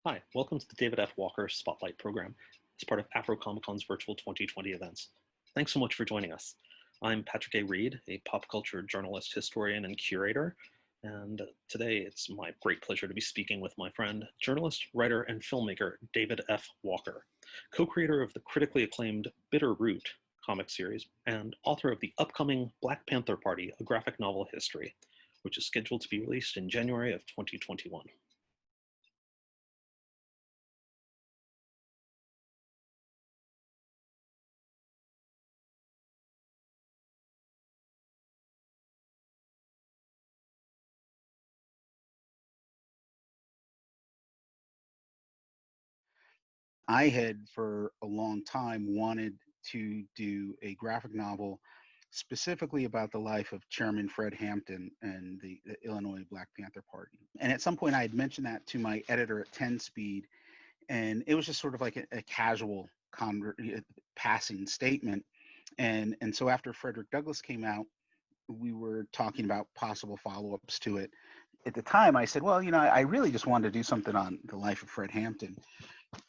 Hi, welcome to the David F. Walker Spotlight Program as part of Afro Comic Con's virtual 2020 events. Thanks so much for joining us. I'm Patrick A. Reed, a pop culture journalist, historian, and curator, and today it's my great pleasure to be speaking with my friend, journalist, writer, and filmmaker David F. Walker, co-creator of the critically acclaimed Bitter Root comic series and author of the upcoming Black Panther Party, a graphic novel history, which is scheduled to be released in January of 2021. I had for a long time wanted to do a graphic novel specifically about the life of Chairman Fred Hampton and the Illinois Black Panther Party. And at some point, I had mentioned that to my editor at 10 Speed, and it was just sort of like a casual passing statement. And so after Frederick Douglass came out, we were talking about possible follow-ups to it. At the time, I said, well, I really just wanted to do something on the life of Fred Hampton.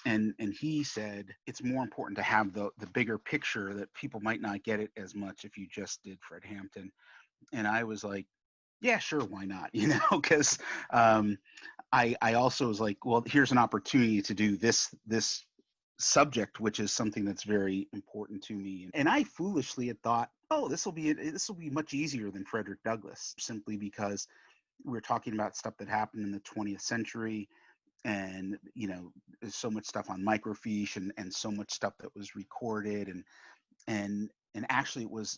And he said it's more important to have the bigger picture, that people might not get it as much if you just did Fred Hampton. And I was like, yeah, sure, why not? Because I also was like, well, here's an opportunity to do this subject, which is something that's very important to me. And I foolishly had thought, oh, this will be much easier than Frederick Douglass, simply because we're talking about stuff that happened in the 20th century. And there's so much stuff on microfiche, and so much stuff that was recorded, and actually it was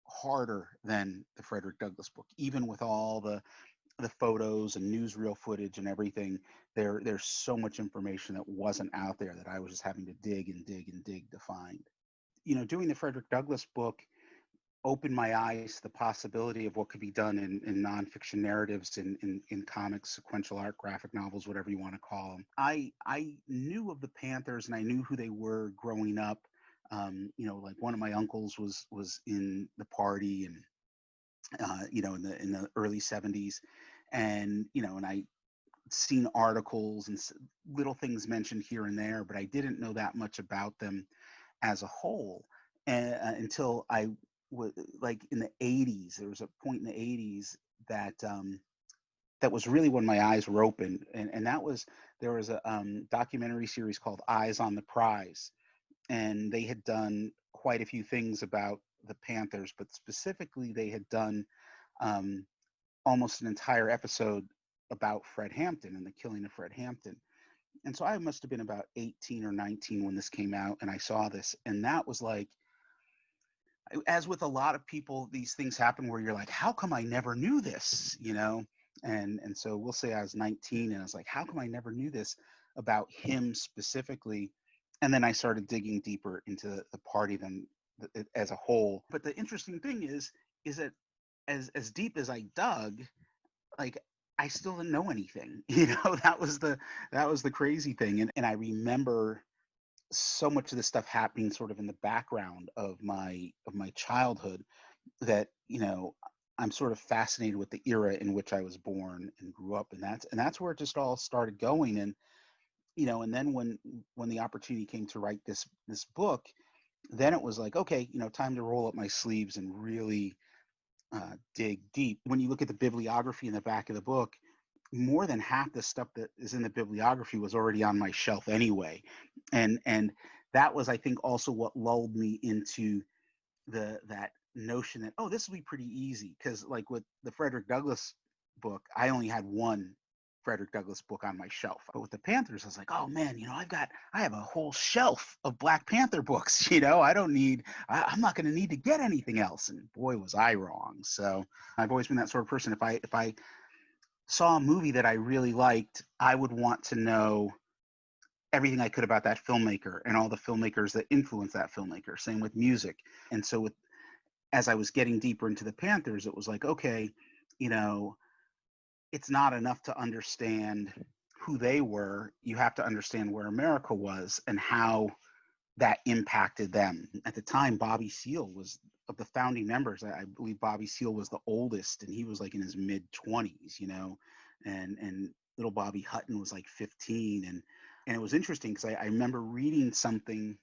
harder than the Frederick Douglass book, even with all the photos and newsreel footage and everything. There's so much information that wasn't out there that I was just having to dig and dig and dig to find. Doing the Frederick Douglass book opened my eyes to the possibility of what could be done in nonfiction narratives, in comics, sequential art, graphic novels, whatever you want to call them. I knew of the Panthers, and I knew who they were growing up. Like one of my uncles was in the party, and in the early 70s, and I seen articles and little things mentioned here and there, but I didn't know that much about them as a whole, and until I was like in the 80s. There was a point in the 80s that was really when my eyes were opened, and that was, there was a documentary series called Eyes on the Prize, and they had done quite a few things about the Panthers, but specifically they had done um, almost an entire episode about Fred Hampton and the killing of Fred Hampton. And so I must have been about 18 or 19 when this came out, and I saw this, and that was like, as with a lot of people, these things happen where you're like, how come I never knew this? And so we'll say I was 19, and I was like, how come I never knew this about him specifically? And then I started digging deeper into the party than as a whole. But the interesting thing is that as deep as I dug, like, I still didn't know anything. That was the crazy thing. And I remember so much of this stuff happening sort of in the background of my childhood, that I'm sort of fascinated with the era in which I was born and grew up, and that's where it just all started going. And then when the opportunity came to write this book, then it was like, okay, time to roll up my sleeves and really dig deep. When you look at the bibliography in the back of the book, more than half the stuff that is in the bibliography was already on my shelf anyway. And that was, I think, also what lulled me into that notion that, oh, this will be pretty easy, because like with the Frederick Douglass book, I only had one Frederick Douglass book on my shelf. But with the Panthers, I was like, oh man, I have a whole shelf of Black Panther books. I'm not going to need to get anything else. And boy, was I wrong. So I've always been that sort of person. If I saw a movie that I really liked, I would want to know everything I could about that filmmaker and all the filmmakers that influenced that filmmaker. Same with music. And so as I was getting deeper into the Panthers, it was like, okay, you know, it's not enough to understand who they were. You have to understand where America was and how that impacted them. At the time, Bobby Seale was, of the founding members, I believe Bobby Seale was the oldest, and he was like in his mid 20s, and little Bobby Hutton was like 15, and it was interesting because I remember reading something.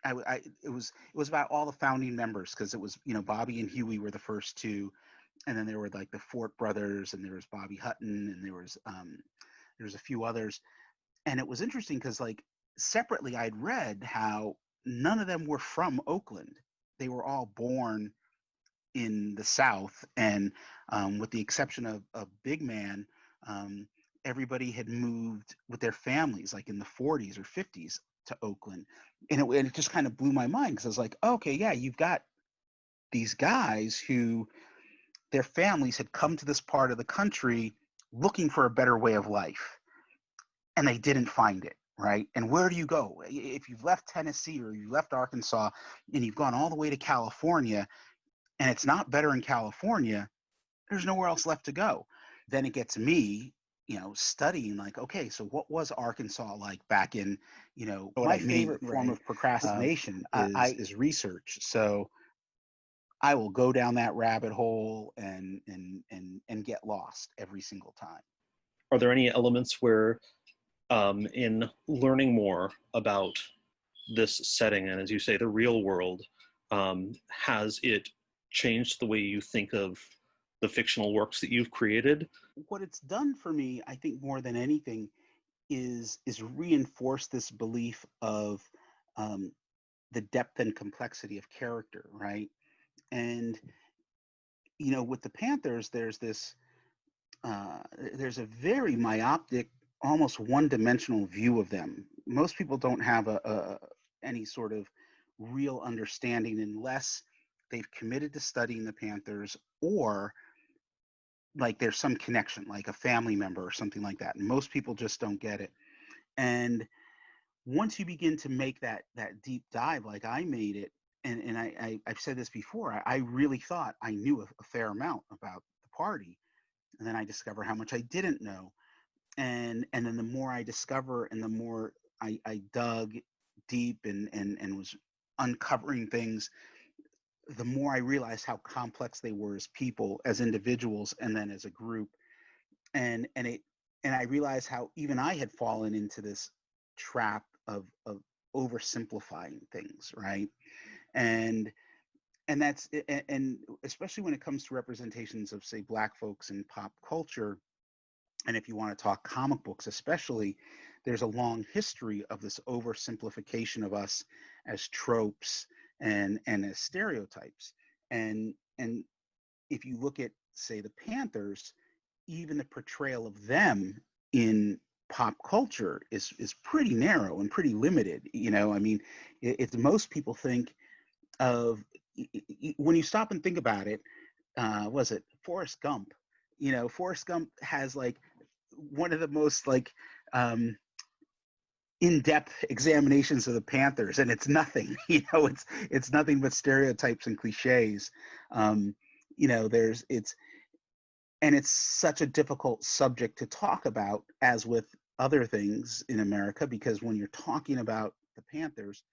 It was about all the founding members, because it was, Bobby and Huey were the first two, and then there were like the Fort brothers, and there was Bobby Hutton, and there was a few others. And it was interesting because, like, separately I'd read how none of them were from Oakland. They were all born in the South, and with the exception of Big Man, um, everybody had moved with their families, like in the 40s or 50s, to Oakland. And it just kind of blew my mind, because I was like, okay, yeah, you've got these guys who their families had come to this part of the country looking for a better way of life, and they didn't find it, right? And where do you go if you've left Tennessee or you left Arkansas and you've gone all the way to California, and it's not better in California? There's nowhere else left to go. Then it gets me, studying, like, okay, so what was Arkansas like back in, what My I mean, favorite form right? of procrastination Is research. So I will go down that rabbit hole and get lost every single time. Are there any elements where, in learning more about this setting, and as you say, the real world, has it changed the way you think of the fictional works that you've created? What it's done for me, I think, more than anything, is reinforce this belief of um, the depth and complexity of character, right? And with the Panthers, there's a very myopic, almost one-dimensional view of them. Most people don't have any sort of real understanding unless they've committed to studying the Panthers, or like there's some connection, like a family member or something like that. And most people just don't get it. And once you begin to make that deep dive, like I made it, and I've said this before, I really thought I knew a fair amount about the party, and then I discover how much I didn't know. And then the more I discover, and the more I dug deep, and was uncovering things, the more I realized how complex they were as people, as individuals, and then as a group. And I realized how even I had fallen into this trap of oversimplifying things, right? And and especially when it comes to representations of, say, Black folks in pop culture, and if you want to talk comic books especially, there's a long history of this oversimplification of us as tropes and as stereotypes. And if you look at, say, the Panthers, even the portrayal of them in pop culture is pretty narrow and pretty limited. I mean, if most people think of, when you stop and think about it, was it Forrest Gump? Forrest Gump has like one of the most like in-depth examinations of the Panthers, and it's nothing. It's nothing but stereotypes and cliches. There's it's such a difficult subject to talk about, as with other things in America, because when you're talking about the Panthers,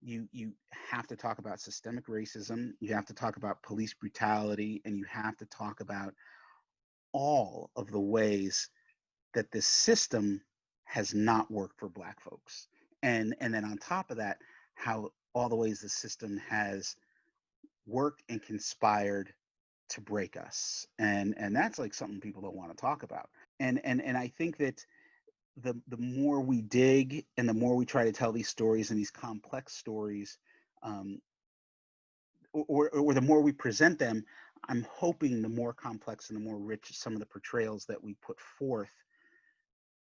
you have to talk about systemic racism, you have to talk about police brutality, and you have to talk about all of the ways that this system has not worked for Black folks. And then on top of that, how all the ways the system has worked and conspired to break us. And that's like something people don't want to talk about. And I think that the more we dig, and the more we try to tell these stories, and these complex stories, or the more we present them, I'm hoping the more complex and the more rich some of the portrayals that we put forth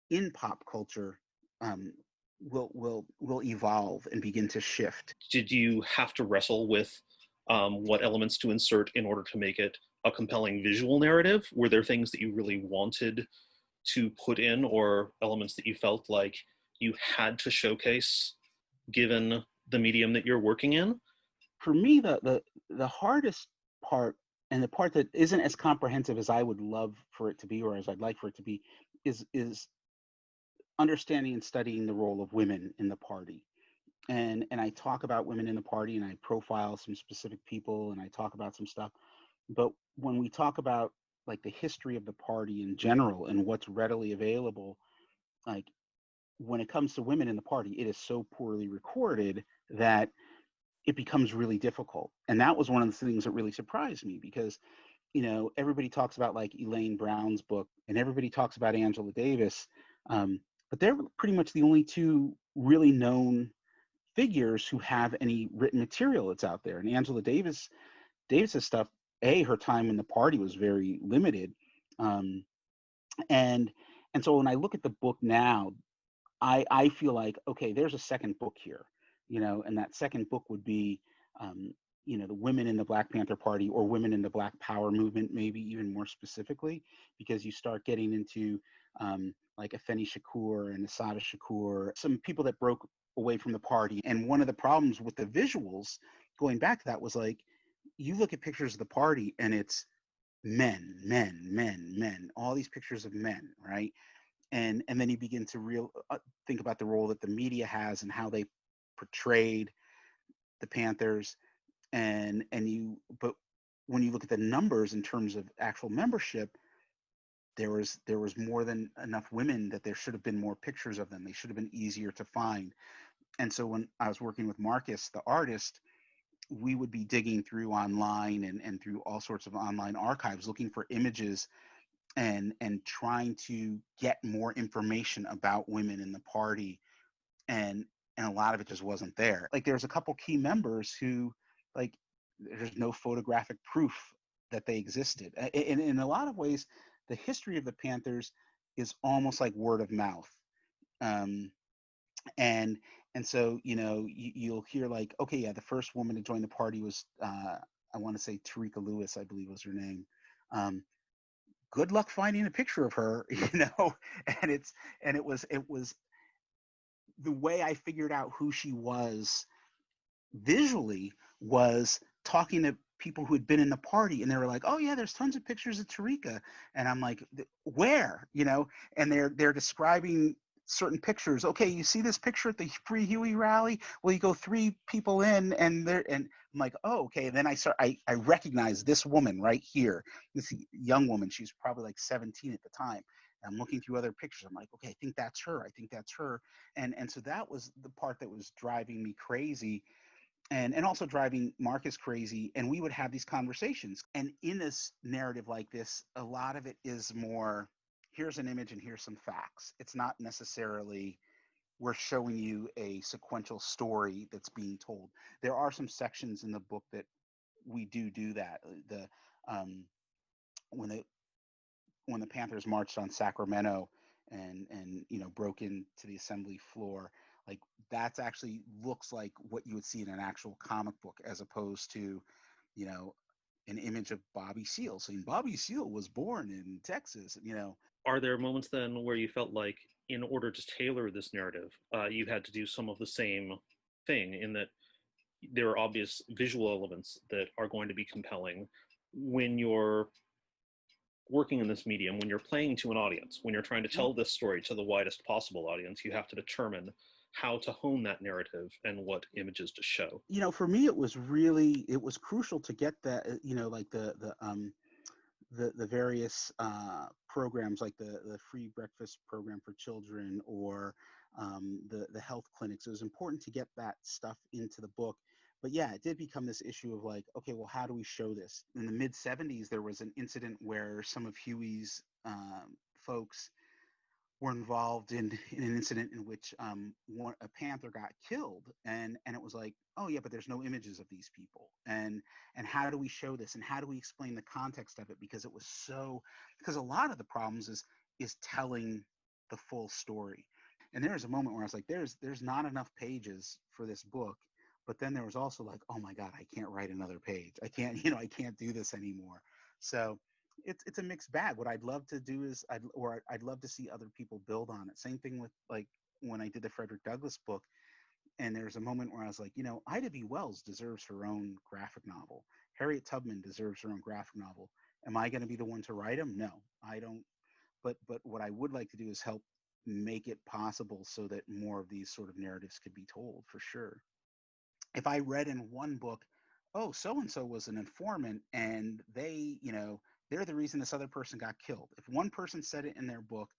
in pop culture will evolve and begin to shift. Did you have to wrestle with what elements to insert in order to make it a compelling visual narrative? Were there things that you really wanted to put in, or elements that you felt like you had to given the medium that you're working in? For me, the hardest part, and the part that isn't as comprehensive as I would love for it to be, or as I'd like for it to be, is understanding and studying the role of women in the party. And I talk about women in the party, and I profile some specific people, and I talk about some stuff. But when we talk about like the history of the party in general and what's readily available, like when it comes to women in the party, it is so poorly recorded that it becomes really difficult. And that was one of the things that really surprised me because, everybody talks about like Elaine Brown's book and everybody talks about Angela Davis. But they're pretty much the only two really known figures who have any written material that's out there. And Angela Davis's stuff, her time in the party was very limited. Um, and and so when I look at the book now, I feel like, okay, there's a second book here, and that second book would be, the women in the Black Panther Party or women in the Black Power movement, maybe even more specifically, because you start getting into like Afeni Shakur and Asada Shakur, some people that broke away from the party. And one of the problems with the visuals, going back to that, was like, you look at pictures of the party and it's men, men, men, men, all these pictures of men, right? And then you begin to think about the role that the media has and how they portrayed the Panthers, but when you look at the numbers in terms of actual membership, there was more than enough women that there should have been more pictures of them. They should have been easier to find. And so when I was working with Marcus, the artist, we would be digging through online and through all sorts of online archives looking for images and trying to get more information about women in the party, and a lot of it just wasn't there. Like there's a couple key members who, like, there's no photographic proof that they existed. In a lot of ways, the history of the Panthers is almost like word of mouth. um, and and so you'll hear like, okay, yeah, the first woman to join the party was, I want to say Tarika Lewis, I believe was her name. um, Good luck finding a picture of her, and it was the way I figured out who she was visually was talking to people who had been in the party, and they were like, oh yeah, there's tons of pictures of Tarika. And I'm like, where? And they're describing certain pictures. Okay, you see this picture at the Free Huey rally? Well, you go three people in and I'm like, oh, okay. And then I recognize this woman right here, this young woman. She's probably like 17 at the time. And I'm looking through other pictures. I'm like, okay, I think that's her. I think that's her. And so that was the part that was driving me crazy, and also driving Marcus crazy. And we would have these conversations. And in this narrative like this, a lot of it is more, here's an image and here's some facts. It's not necessarily we're showing you a sequential story that's being told. There are some sections in the book that we do that. The when the when the Panthers marched on Sacramento and broke into the assembly floor, like that's actually looks like what you would see in an actual comic book, as opposed to you know an image of Bobby Seale. So Bobby Seale was born in Texas. Are there moments then where you felt like, in order to tailor this narrative, you had to do some of the same thing, in that there are obvious visual elements that are going to be compelling when you're working in this medium, when you're playing to an audience, when you're trying to tell this story to the widest possible audience, you have to determine how to hone that narrative and what images to show. For me, it was crucial to get that, like the various programs, like the free breakfast program for children, or the health clinics. It was important to get that stuff into the book. But yeah, it did become this issue of like, okay, well, how do we show this? In the mid 70s, there was an incident where some of Huey's folks were involved in an incident in which a panther got killed, and it was like, oh yeah, but there's no images of these people, and how do we show this, and how do we explain the context of it, because a lot of the problems is telling the full story. And there was a moment where I was like, there's not enough pages for this book. But then there was also like, oh my god, I can't write another page. I can't I can't do this anymore. So it's a mixed bag. What I'd love to do is I'd love to see other people build on it. Same thing with like when I did the Frederick Douglass book, and there's a moment where I was like, Ida B. Wells deserves her own graphic novel. Harriet Tubman deserves her own graphic novel. Am I going to be the one to write them? No, I don't. But what I would like to do is help make it possible so that more of these sort of narratives could be told, for sure. If I read in one book, oh, so and so was an informant, and they're the reason this other person got killed. If one person said it in their book,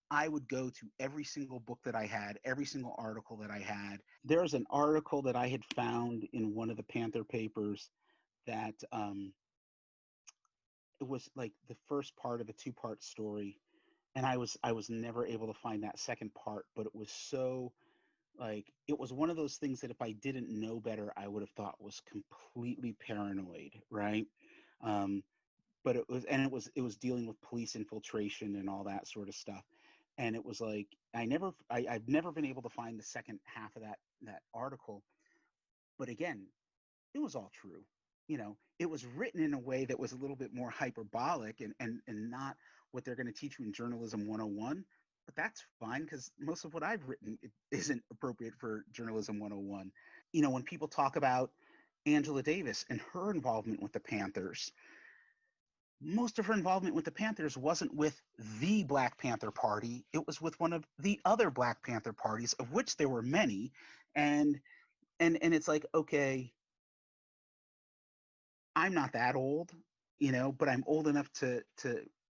I would go to every single book that I had, every single article that I had. There's an article that I had found in one of the Panther papers that it was like the first part of a two-part story, and I was never able to find that second part, but it was so like it was one of those things that if I didn't know better, I would have thought was completely paranoid, right? Um, but it was dealing with police infiltration and all that sort of stuff. And it was like I've never been able to find the second half of that article. But again, it was all true. It was written in a way that was a little bit more hyperbolic and not what they're going to teach you in journalism 101. But that's fine because most of what I've written isn't appropriate for journalism 101. When people talk about Angela Davis and her involvement with the Panthers, most of her involvement with the Panthers wasn't with the Black Panther Party. It was with one of the other Black Panther parties, of which there were many. And it's like, okay, I'm not that old, but I'm old enough to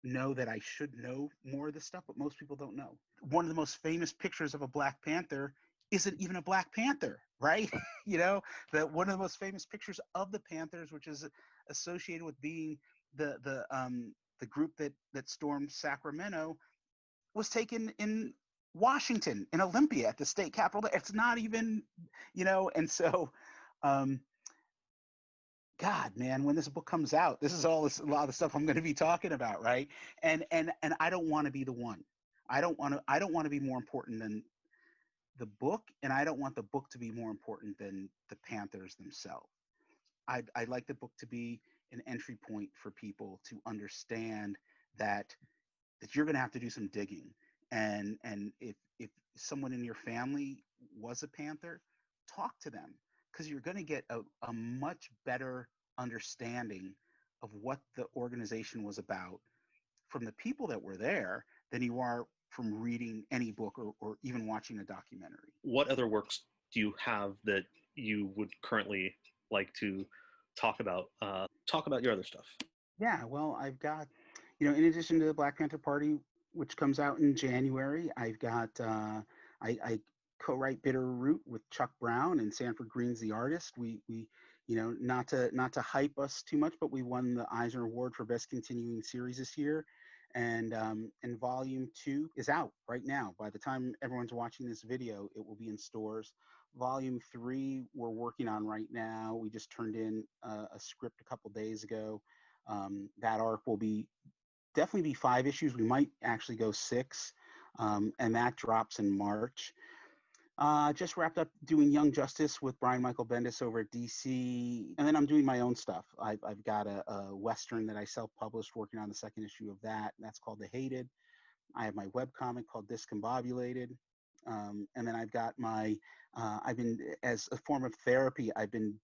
know that I should know more of this stuff, but most people don't know. One of the most famous pictures of a Black Panther isn't even a Black Panther, right? That one of the most famous pictures of the Panthers, which is associated with being the group that stormed Sacramento, was taken in Washington, in Olympia, at the state capitol. It's not even, and so God, man, when this book comes out, this is a lot of the stuff I'm going to be talking about, right? And I don't want to be the one. I don't want to be more important than the book, and I don't want the book to be more important than the Panthers themselves. I'd like the book to be an entry point for people to understand that you're going to have to do some digging, and if someone in your family was a Panther, talk to them, because you're going to get a much better understanding of what the organization was about from the people that were there than you are from reading any book or even watching a documentary. What other works do you have that you would currently like to talk about? Talk about your other stuff. Yeah, well, I've got, in addition to the Black Panther Party, which comes out in January, I've got, I co-write Bitter Root with Chuck Brown and Sanford Green's The Artist. We not to hype us too much, but we won the Eisner Award for Best Continuing Series this year. And Volume 2 is out right now. By the time everyone's watching this video, it will be in stores. Volume 3 we're working on right now. We just turned in a script a couple days ago. That arc will definitely be 5 issues. We might actually go 6, and that drops in March. Just wrapped up doing Young Justice with Brian Michael Bendis over at DC, and then I'm doing my own stuff. I've got a Western that I self-published, working on the 2nd issue of that. That's called The Hated. I have my webcomic called Discombobulated. And then I've got I've been, as a form of therapy, I've been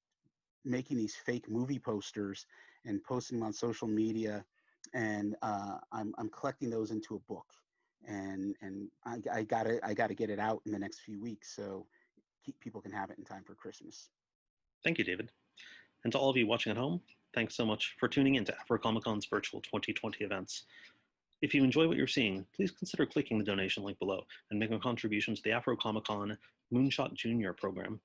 making these fake movie posters and posting them on social media, and I'm collecting those into a book. And I gotta get it out in the next few weeks so people can have it in time for Christmas. Thank you, David. And to all of you watching at home, thanks so much for tuning in to Afro-Comic-Con's virtual 2020 events. If you enjoy what you're seeing, please consider clicking the donation link below and making a contribution to the Afro-Comic-Con Moonshot Junior program,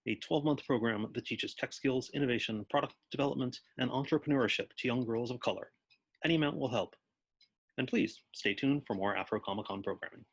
a 12-month program that teaches tech skills, innovation, product development, and entrepreneurship to young girls of color. Any amount will help. And please stay tuned for more Afro-Comic-Con programming.